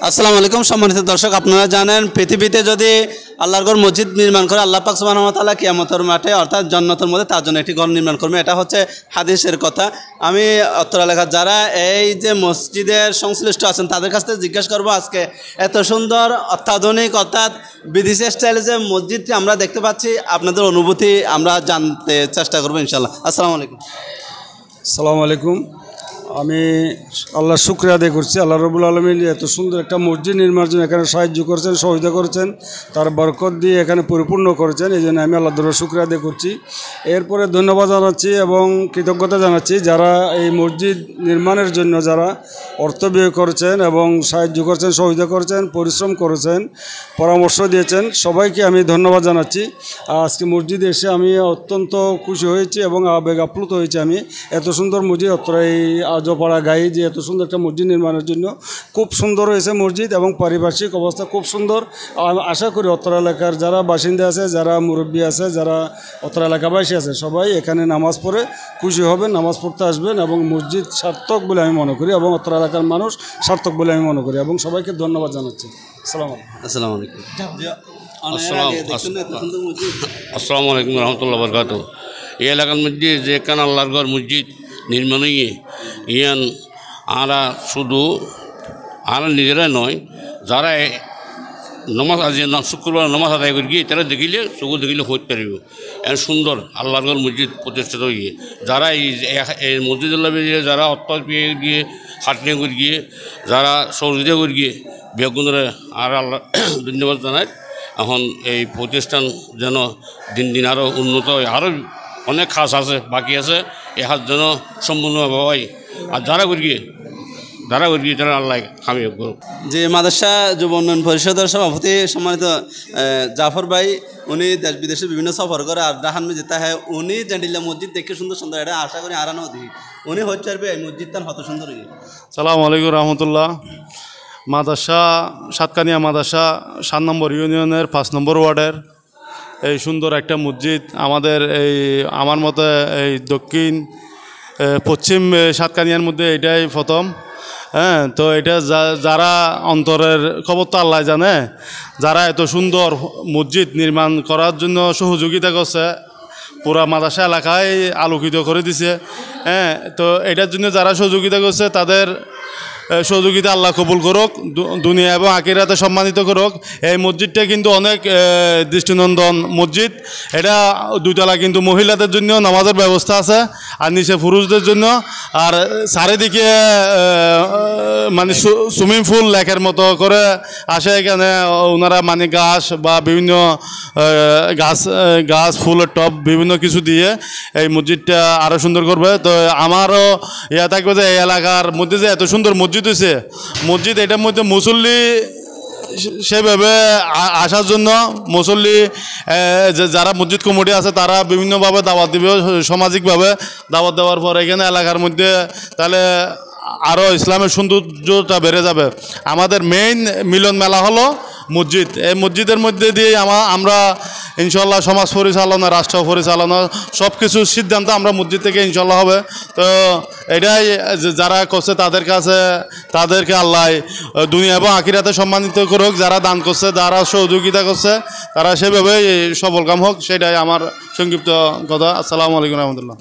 আসসালামু আলাইকুম সম্মানিত দর্শক, আপনারা জানেন পৃথিবীতে যদি আল্লাহর ঘর মসজিদ নির্মাণ করে আল্লাহ পাক সুবহানাহু ওয়া তাআলা কিয়ামতের মাঠে অর্থাৎ জান্নাতের মধ্যে তার জন্য একটি ঘর নির্মাণ করবে। এটা হচ্ছে হাদিসের কথা। আমি অত্র এলাকার যারা এই যে মসজিদের সংশ্লিষ্ট আছেন তাদের কাছ থেকে জিজ্ঞাসা করবো আজকে এত সুন্দর অত্যাধুনিক অর্থাৎ বিদেশি স্টাইলে যে মসজিদটি আমরা দেখতে পাচ্ছি আপনাদের অনুভূতি আমরা জানতে চেষ্টা করবো ইনশাআল্লাহ। আসসালামু আলাইকুম। আসসালামু আলাইকুম। আমি আল্লাহর শুকরিয়া আদায় করছি। আল্লাহ রাব্বুল আলামিন এত সুন্দর একটা মসজিদ নির্মাণের জন্য এখানে সাহায্য করেছেন, সহযোগিতা করেছেন, তার বরকত দিয়ে এখানে পরিপূর্ণ করেছেন। এই জন্য আমি আল্লাহর দরবারে শুকরিয়া আদায় করছি। এরপরে ধন্যবাদ জানাচ্ছি এবং কৃতজ্ঞতা জানাচ্ছি যারা এই মসজিদ নির্মাণের জন্য যারা অর্থ ব্যয় করেছেন এবং সাহায্য করেছেন, সহযোগিতা করেছেন, পরিশ্রম করেছেন, পরামর্শ দিয়েছেন, সবাইকে আমি ধন্যবাদ জানাচ্ছি। আজকে মসজিদে এসে আমি অত্যন্ত খুশি হয়েছি এবং আবেগ আপ্লুত হয়েছি। আমি এত সুন্দর মসজিদ অত্র এই আজপাড়া গায়ে যে এত সুন্দর একটা মসজিদ নির্মাণের জন্য খুব সুন্দর হয়েছে মসজিদ এবং পারিপার্শ্বিক অবস্থা খুব সুন্দর। আশা করি অত্র এলাকার যারা বাসিন্দা আছে, যারা মুরব্বী আছে, যারা অত্র এলাকাবাসী আছে সবাই এখানে নামাজ পড়ে খুশি হবেন, নামাজ পড়তে আসবেন এবং মসজিদ সার্থক বলে আমি মনে করি এবং অত্র এলাকার মানুষ সার্থক বলে আমি মনে করি এবং সবাইকে ধন্যবাদ জানাচ্ছি। আসসালামু আলাইকুম। আসসালামু আলাইকুম রহমতুল্লাহ বরকাত। এই এলাকার মধ্যে যে এখানে আল্লাহর ঘর মসজিদ নির্মাণ ইয়ান আরা শুধু আরা নিজেরাই নয়, যারা নমাজ আজ শুক্রবার নমাজ আদায় করি গিয়ে তারা দেখিলে চকু দেখিলে হইতে পারিব এর সুন্দর আল্লাহর ঘর মসজিদ প্রতিষ্ঠিত হয়ে যারা এই মসজিদুল্লাহ যারা অর্থ পেয়ে গিয়ে হাটনে করে গিয়ে যারা সহযোগিতা করে গিয়ে বেগুনরা আর আল্লাহ ধন্যবাদ জানায়। এখন এই প্রতিষ্ঠান যেন দিন দিন আরও উন্নত হয়, আরও অনেক কাজ আছে বাকি আছে, এ হাত যেন সম্পূর্ণভাবে হয়। আর যারা করি গিয়ে তারা আল্লাহ কামিয়াব করুক। যে মাদ্রাসা যুব উন্নয়ন পরিষদের সভাপতি সম্মানিত জাফর ভাই, উনি দেশ বিদেশে বিভিন্ন সফর করে আর রাহান মে যেতে হয় উনি জানিলে মসজিদ দেখে সুন্দর সুন্দর এটা আশা করি আরানো দিই উনি হচ্ছে এই মসজিদটা হত সুন্দর। সালাম আলাইকুম রহমতুল্লাহ। মাদ্রাসা সাতকানিয়া মাদ্রাসা 7 নম্বর ইউনিয়নের 5 নম্বর ওয়ার্ডের এই সুন্দর একটা মসজিদ আমাদের এই আমার মতে এই দক্ষিণ পশ্চিম সাতকানিয়ার মধ্যে এটাই প্রথম। হ্যাঁ, তো এটা যারা অন্তরের খবর তো আল্লাহ জানে, যারা এত সুন্দর মসজিদ নির্মাণ করার জন্য সহযোগিতা করছে, পুরা মাদ্রাসা এলাকায় আলোকিত করে দিছে। হ্যাঁ, তো এটার জন্য যারা সহযোগিতা করছে তাদের সহযোগিতা আল্লাহ কবুল করুক, দুনিয়া এবং আখিরাতে সম্মানিত করুক। এই মসজিদটা কিন্তু অনেক দৃষ্টিনন্দন মসজিদ। এটা 2 তলা কিন্তু মহিলাদের জন্য নামাজের ব্যবস্থা আছে আর নিচে পুরুষদের জন্য। আর চারিদিকে মানে সুইমিং পুল লেকের মতো করে আসে এখানে ওনারা মানে গাছ বা বিভিন্ন গাছ ফুলের টব বিভিন্ন কিছু দিয়ে এই মসজিদটা আরও সুন্দর করবে। তো আমারও ইয়া থাকবে যে এই এলাকার মধ্যে যে এত সুন্দর মসজিদ হয়েছে, মসজিদ এটার মধ্যে মুসল্লি সেভাবে আসার জন্য মুসল্লি যারা মসজিদ কমিটি আছে তারা বিভিন্নভাবে দাওয়াত দিবে, সামাজিকভাবে দাওয়াত দেওয়ার পর এখানে এলাকার মধ্যে তাহলে আরও ইসলামের সৌন্দর্যটা বেড়ে যাবে। আমাদের মেইন মিলন মেলা হলো মসজিদ। এই মসজিদের মধ্যে দিয়ে আমরা ইনশাল্লাহ সমাজ পরিচালনা, রাষ্ট্র পরিচালনা সব কিছুর সিদ্ধান্ত আমরা মসজিদ থেকে ইনশাল্লাহ হবে। তো এটাই যারা করছে তাদেরকে আল্লাহ দুনিয়া এবং আখিরাতে সম্মানিত করুক। যারা দান করছে, যারা সহযোগিতা করছে তারা সেভাবেই সফলকাম হোক, সেটাই আমার সংক্ষিপ্ত কথা। আসসালামু আলাইকুম রহমতুল্লাহ।